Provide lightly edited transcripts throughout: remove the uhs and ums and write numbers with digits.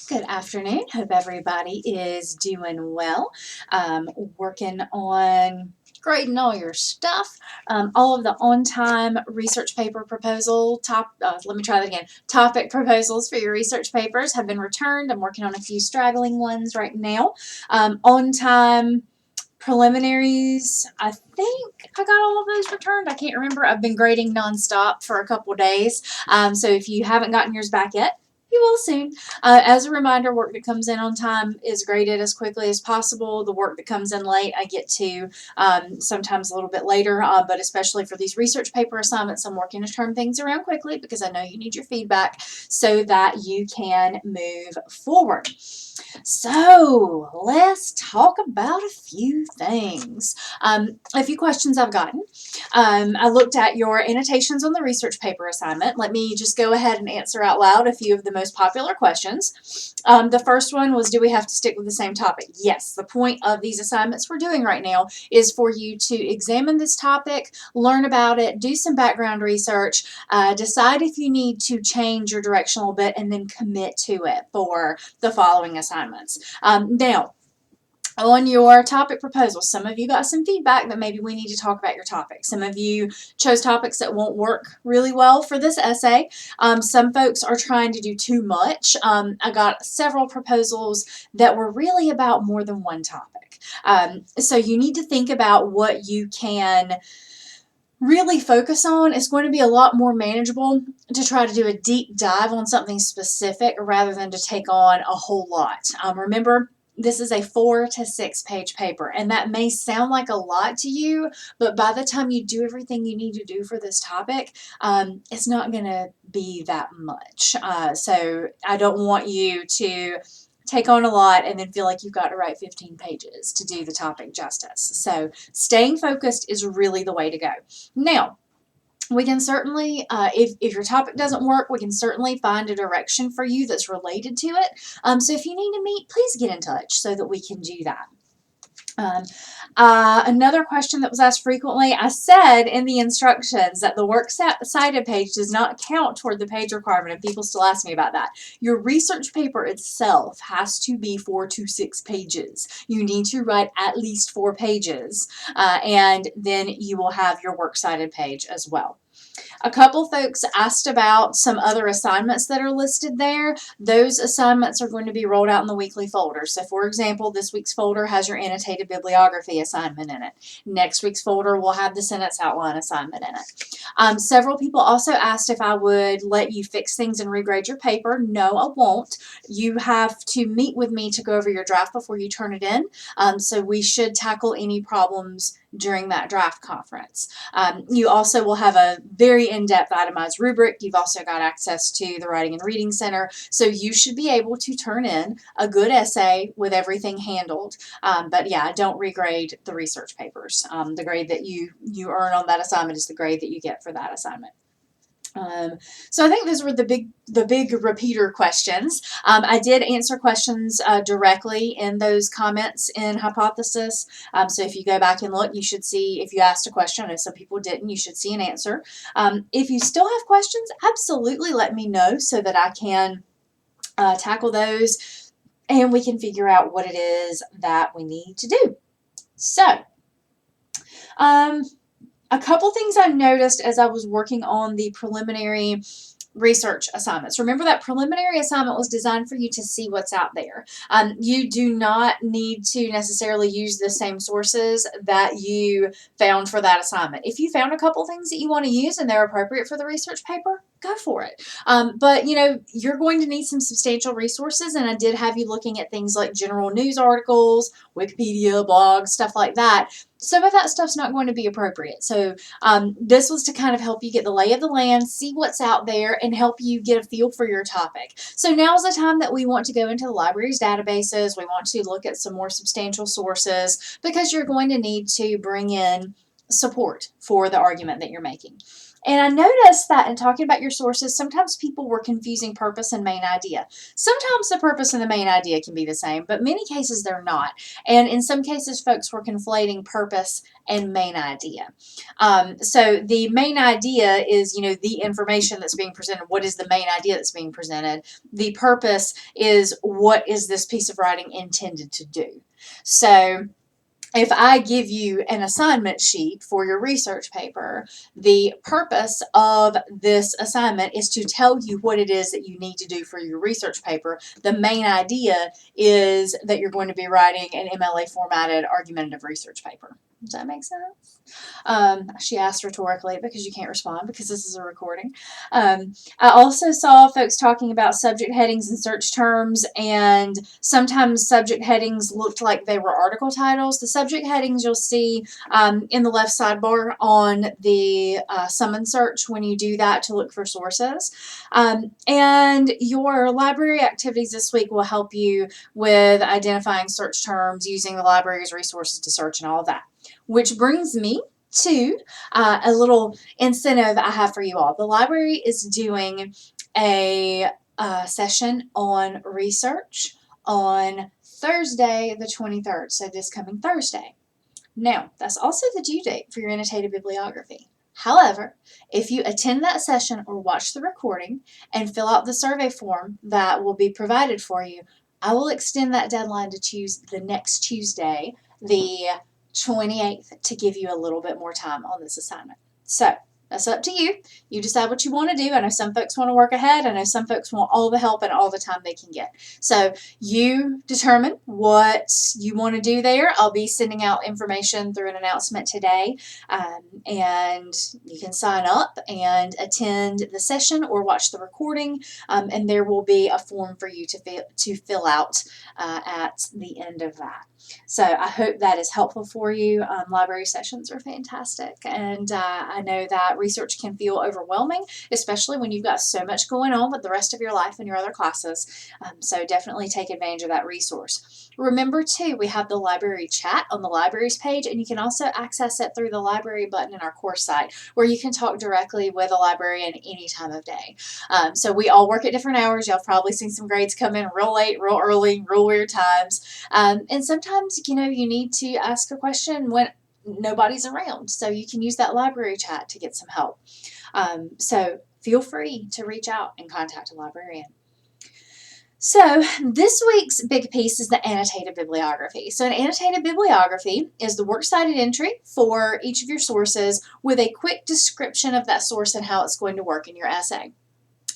Good afternoon. Hope everybody is doing well. Working on grading all your stuff. All of the on-time research paper proposal let me try that again. Topic proposals for your research papers have been returned. I'm working on a few straggling ones right now. On-time preliminaries, I think I got all of those returned. I can't remember. I've been grading nonstop for a couple days. So if you haven't gotten yours back yet, you will soon. As a reminder, work that comes in on time is graded as quickly as possible. The work that comes in late, I get to sometimes a little bit later, but especially for these research paper assignments, I'm working to turn things around quickly because I know you need your feedback so that you can move forward. So let's talk about a few things. A few questions I've gotten. I looked at your annotations on the research paper assignment. Let me just go ahead and answer out loud a few of the most popular questions. The first one was, do we have to stick with the same topic? Yes, the point of these assignments we're doing right now is for you to examine this topic, learn about it, do some background research, decide if you need to change your direction a little bit, and then commit to it for the following assignments. Now, on your topic proposal, some of you got some feedback that maybe we need to talk about your topic. Some of you chose topics that won't work really well for this essay. Some folks are trying to do too much. I got several proposals that were really about more than one topic. So you need to think about what you can really focus on. It's going to be a lot more manageable to try to do a deep dive on something specific rather than to take on a whole lot. Remember, this is a 4 to 6 page paper, and that may sound like a lot to you, but by the time you do everything you need to do for this topic, it's not going to be that much. So I don't want you to take on a lot and then feel like you've got to write 15 pages to do the topic justice. So staying focused is really the way to go. Now, we can certainly, if your topic doesn't work, we can certainly find a direction for you that's related to it. So if you need to meet, please get in touch so that we can do that. Another question that was asked frequently, I said in the instructions that the works cited page does not count toward the page requirement, and people still ask me about that. Your research paper itself has to be 4 to 6 pages. You need to write at least 4 pages, and then you will have your works cited page as well. A couple folks asked about some other assignments that are listed there. Those assignments are going to be rolled out in the weekly folder. So for example, this week's folder has your annotated bibliography assignment in it. Next week's folder will have the sentence outline assignment in it. Several people also asked if I would let you fix things and regrade your paper. No, I won't. You have to meet with me to go over your draft before you turn it in. So we should tackle any problems during that draft conference. You also will have a very in-depth itemized rubric. You've also got access to the Writing and Reading Center, so you should be able to turn in a good essay with everything handled. But yeah, don't regrade the research papers. The grade that you earn on that assignment is the grade that you get for that assignment. So I think those were the big repeater questions. I did answer questions directly in those comments in Hypothesis. So if you go back and look, you should see, if you asked a question, if some people didn't, you should see an answer. If you still have questions, absolutely let me know so that I can tackle those and we can figure out what it is that we need to do. So, a couple things I noticed as I was working on the preliminary research assignments. Remember that preliminary assignment was designed for you to see what's out there. You do not need to necessarily use the same sources that you found for that assignment. If you found a couple things that you want to use and they're appropriate for the research paper, go for it. But you know, you're going to need some substantial resources, and I did have you looking at things like general news articles, Wikipedia, blogs, stuff like that. Some of that stuff's not going to be appropriate. So this was to kind of help you get the lay of the land, see what's out there, and help you get a feel for your topic. So now's the time that we want to go into the library's databases. We want to look at some more substantial sources because you're going to need to bring in support for the argument that you're making. And I noticed that in talking about your sources, sometimes people were confusing purpose and main idea. Sometimes the purpose and the main idea can be the same, but many cases they're not. And in some cases, folks were conflating purpose and main idea. So the main idea is, the information that's being presented. What is the main idea that's being presented? The purpose is, what is this piece of writing intended to do? So if I give you an assignment sheet for your research paper, the purpose of this assignment is to tell you what it is that you need to do for your research paper. The main idea is that you're going to be writing an MLA formatted argumentative research paper. Does that make sense? She asked rhetorically because you can't respond because this is a recording. I also saw folks talking about subject headings and search terms, and sometimes subject headings looked like they were article titles. The subject headings you'll see in the left sidebar on the summon search when you do that to look for sources. And your library activities this week will help you with identifying search terms, using the library's resources to search, and all of that. Which brings me to a little incentive I have for you all. The library is doing a session on research on Thursday the 23rd, so this coming Thursday. Now, that's also the due date for your annotated bibliography. However, if you attend that session or watch the recording and fill out the survey form that will be provided for you, I will extend that deadline to the next Tuesday, the 28th, to give you a little bit more time on this assignment. So that's up to you. You decide what you want to do. I know some folks want to work ahead. I know some folks want all the help and all the time they can get. So you determine what you want to do there. I'll be sending out information through an announcement today, and you can sign up and attend the session or watch the recording, and there will be a form for you to fill out at the end of that. So I hope that is helpful for you. Library sessions are fantastic, and I know that research can feel overwhelming, especially when you've got so much going on with the rest of your life and your other classes. So definitely take advantage of that resource. Remember too, we have the library chat on the library's page, and you can also access it through the library button in our course site, where you can talk directly with a librarian any time of day. So we all work at different hours. Y'all have probably seen some grades come in real late, real early, real weird times. And sometimes, you need to ask a question when nobody's around. So you can use that library chat to get some help. So feel free to reach out and contact a librarian. So this week's big piece is the annotated bibliography. So an annotated bibliography is the works cited entry for each of your sources with a quick description of that source and how it's going to work in your essay.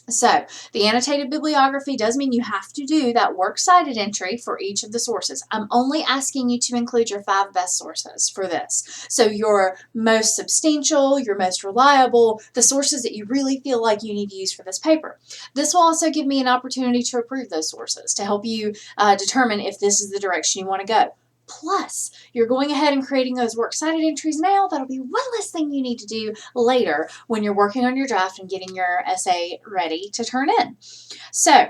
So the annotated bibliography does mean you have to do that works cited entry for each of the sources. I'm only asking you to include your 5 best sources for this. So your most substantial, your most reliable, the sources that you really feel like you need to use for this paper. This will also give me an opportunity to approve those sources to help you determine if this is the direction you want to go. Plus, you're going ahead and creating those works cited entries now. That'll be one less thing you need to do later when you're working on your draft and getting your essay ready to turn in. So,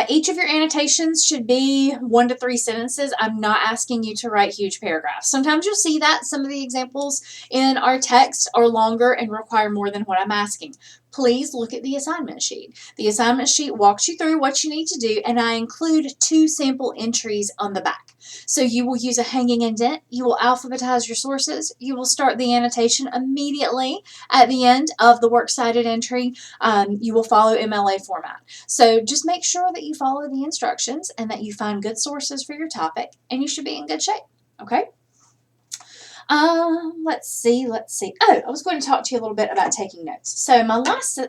each of your annotations should be 1 to 3 sentences. I'm not asking you to write huge paragraphs. Sometimes you'll see that some of the examples in our text are longer and require more than what I'm asking. Please look at the assignment sheet. The assignment sheet walks you through what you need to do, and I include 2 sample entries on the back. So you will use a hanging indent, you will alphabetize your sources, you will start the annotation immediately at the end of the works cited entry. You will follow MLA format. So just make sure that you follow the instructions and that you find good sources for your topic, and you should be in good shape, okay? Let's see. Oh, I was going to talk to you a little bit about taking notes. So my last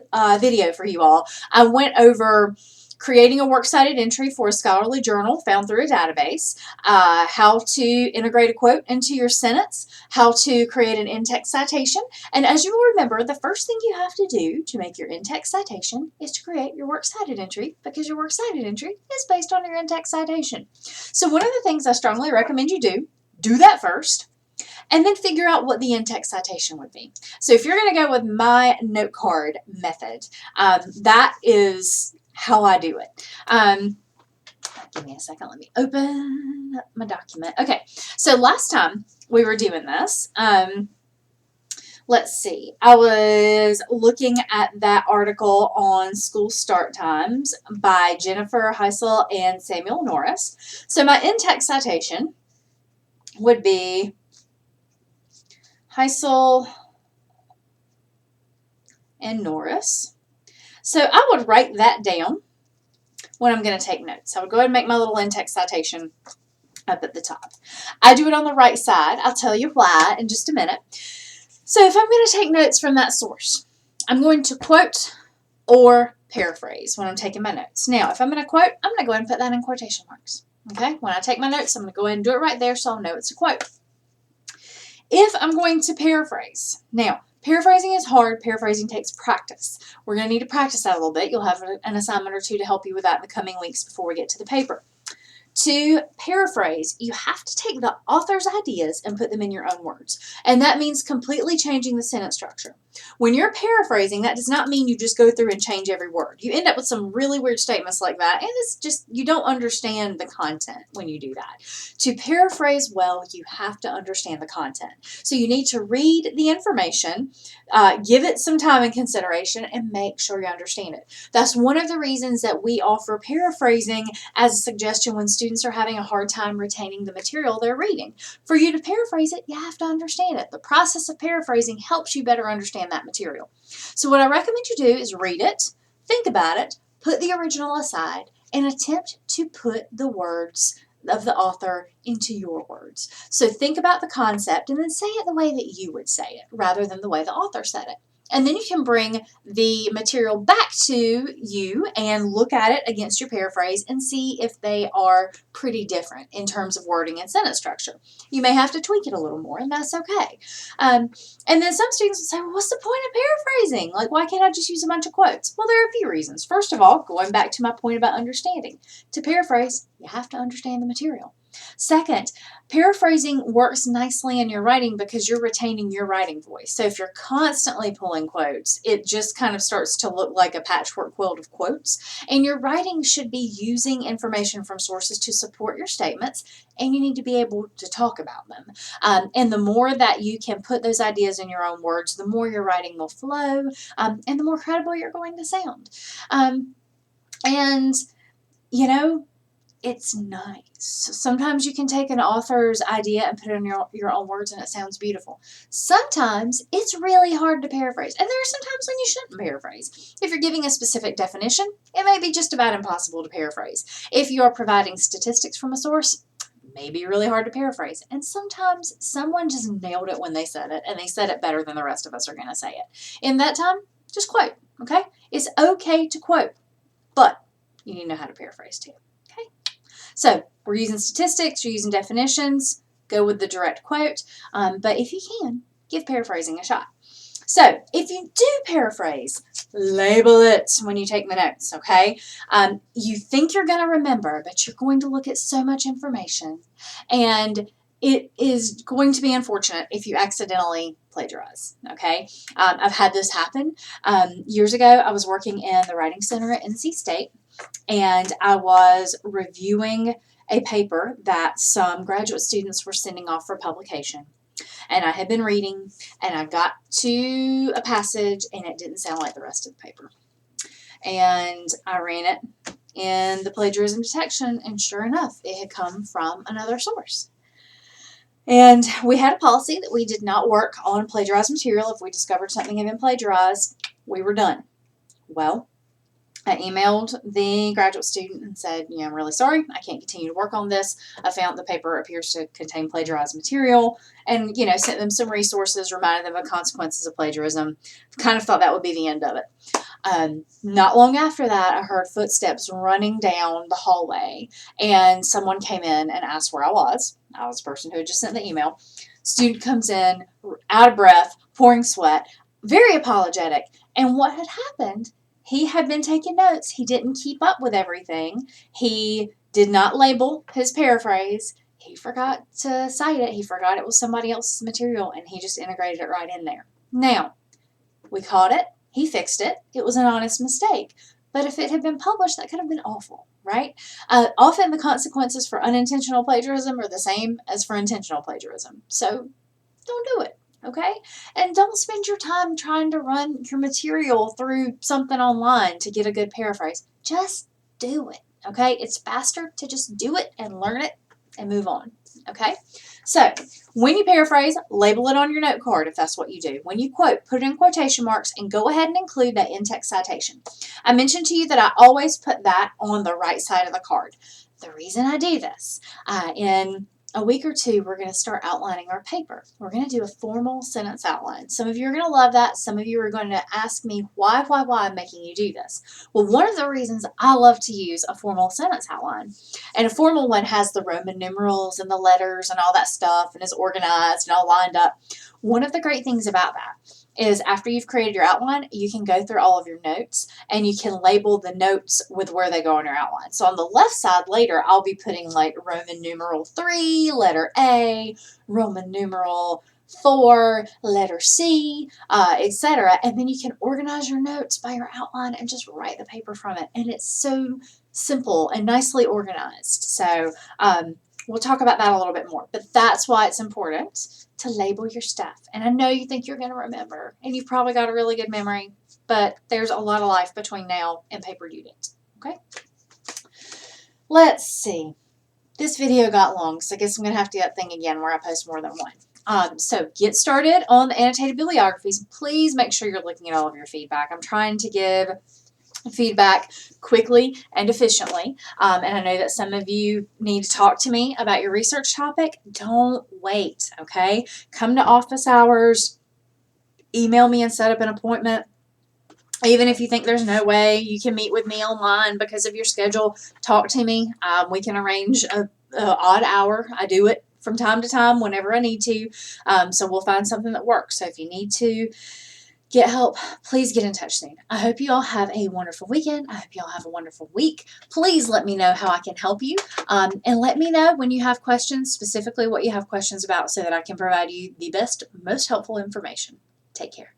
video for you all, I went over creating a works cited entry for a scholarly journal found through a database, how to integrate a quote into your sentence, how to create an in-text citation, and as you will remember, the first thing you have to do to make your in-text citation is to create your works cited entry, because your works cited entry is based on your in-text citation. So one of the things I strongly recommend you do that first, and then figure out what the in-text citation would be. So if you're going to go with my note card method, that is how I do it. Give me a second. Let me open my document. Okay, so last time we were doing this, let's see. I was looking at that article on school start times by Jennifer Heisel and Samuel Norris. So my in-text citation would be Heisel and Norris. So I would write that down when I'm going to take notes. I would go ahead and make my little in-text citation up at the top. I do it on the right side. I'll tell you why in just a minute. So if I'm going to take notes from that source, I'm going to quote or paraphrase when I'm taking my notes. Now, if I'm going to quote, I'm going to go ahead and put that in quotation marks. Okay? When I take my notes, I'm going to go ahead and do it right there so I'll know it's a quote. If I'm going to paraphrase, now, paraphrasing is hard. Paraphrasing takes practice. We're going to need to practice that a little bit. You'll have an assignment or two to help you with that in the coming weeks before we get to the paper. To paraphrase, you have to take the author's ideas and put them in your own words. And that means completely changing the sentence structure. When you're paraphrasing, that does not mean you just go through and change every word. You end up with some really weird statements like that, and it's just, you don't understand the content when you do that. To paraphrase well, you have to understand the content. So you need to read the information, give it some time and consideration, and make sure you understand it. That's one of the reasons that we offer paraphrasing as a suggestion when students are having a hard time retaining the material they're reading. For you to paraphrase it, you have to understand it. The process of paraphrasing helps you better understand that material. So what I recommend you do is read it, think about it, put the original aside, and attempt to put the words of the author into your words. So think about the concept and then say it the way that you would say it rather than the way the author said it. And then you can bring the material back to you and look at it against your paraphrase and see if they are pretty different in terms of wording and sentence structure. You may have to tweak it a little more, and that's okay. And then some students will say, well, what's the point of paraphrasing? Like, why can't I just use a bunch of quotes? Well, there are a few reasons. First of all, going back to my point about understanding. To paraphrase, you have to understand the material. Second, paraphrasing works nicely in your writing because you're retaining your writing voice. So if you're constantly pulling quotes, it just kind of starts to look like a patchwork quilt of quotes. And your writing should be using information from sources to support your statements, and you need to be able to talk about them. And the more that you can put those ideas in your own words, the more your writing will flow, and the more credible you're going to sound. And, you know, it's nice. Sometimes you can take an author's idea and put it in your own words and it sounds beautiful. Sometimes it's really hard to paraphrase. And there are some times when you shouldn't paraphrase. If you're giving a specific definition, it may be just about impossible to paraphrase. If you are providing statistics from a source, it may be really hard to paraphrase. And sometimes someone just nailed it when they said it, and they said it better than the rest of us are going to say it. In that time, just quote, okay? It's okay to quote, but you need to know how to paraphrase too. So we're using statistics, you're using definitions, go with the direct quote, but if you can, give paraphrasing a shot. So if you do paraphrase, label it when you take the notes, okay? You think you're going to remember, but you're going to look at so much information, and it is going to be unfortunate if you accidentally plagiarize, okay? I've had this happen. Years ago, I was working in the Writing Center at NC State, and I was reviewing a paper that some graduate students were sending off for publication. And I had been reading, and I got to a passage, and it didn't sound like the rest of the paper. And I ran it in the plagiarism detection, and sure enough, it had come from another source. And we had a policy that we did not work on plagiarized material. If we discovered something had been plagiarized, we were done. Well, I emailed the graduate student and said, I'm really sorry. I can't continue to work on this. I found the paper appears to contain plagiarized material, and, sent them some resources, reminded them of consequences of plagiarism. Kind of thought that would be the end of it. Not long after that, I heard footsteps running down the hallway, and someone came in and asked where I was. I was the person who had just sent the email. Student comes in, out of breath, pouring sweat, very apologetic. And what had happened, he had been taking notes. He didn't keep up with everything. He did not label his paraphrase. He forgot to cite it. He forgot it was somebody else's material, and he just integrated it right in there. Now, we caught it. He fixed it. It was an honest mistake. But if it had been published, that could have been awful, right? Often the consequences for unintentional plagiarism are the same as for intentional plagiarism. So don't do it. Okay? And don't spend your time trying to run your material through something online to get a good paraphrase. Just do it. Okay? It's faster to just do it and learn it and move on. Okay? So, when you paraphrase, label it on your note card if that's what you do. When you quote, put it in quotation marks and go ahead and include that in-text citation. I mentioned to you that I always put that on the right side of the card. The reason I do this, in a week or two, we're going to start outlining our paper. We're going to do a formal sentence outline. Some of you are going to love that. Some of you are going to ask me why I'm making you do this. Well, one of the reasons I love to use a formal sentence outline, and a formal one has the Roman numerals and the letters and all that stuff and is organized and all lined up. One of the great things about that is after you've created your outline, you can go through all of your notes and you can label the notes with where they go on your outline. So on the left side later, I'll be putting like Roman numeral 3, letter A, Roman numeral 4, letter C, etc. And then you can organize your notes by your outline and just write the paper from it. And it's so simple and nicely organized. So we'll talk about that a little bit more. But that's why it's important to label your stuff. And I know you think you're going to remember, and you've probably got a really good memory, but there's a lot of life between now and paper due date. Okay? Let's see. This video got long, so I guess I'm going to have to do that thing again where I post more than one. So get started on the annotated bibliographies. Please make sure you're looking at all of your feedback. I'm trying to give feedback quickly and efficiently. And I know that some of you need to talk to me about your research topic. Don't wait, okay? Come to office hours, email me and set up an appointment. Even if you think there's no way you can meet with me online because of your schedule, talk to me. We can arrange a odd hour. I do it from time to time whenever I need to. So we'll find something that works. So if you need to get help, please get in touch soon. I hope you all have a wonderful weekend. I hope you all have a wonderful week. Please let me know how I can help you. And let me know when you have questions, specifically what you have questions about, so that I can provide you the best, most helpful information. Take care.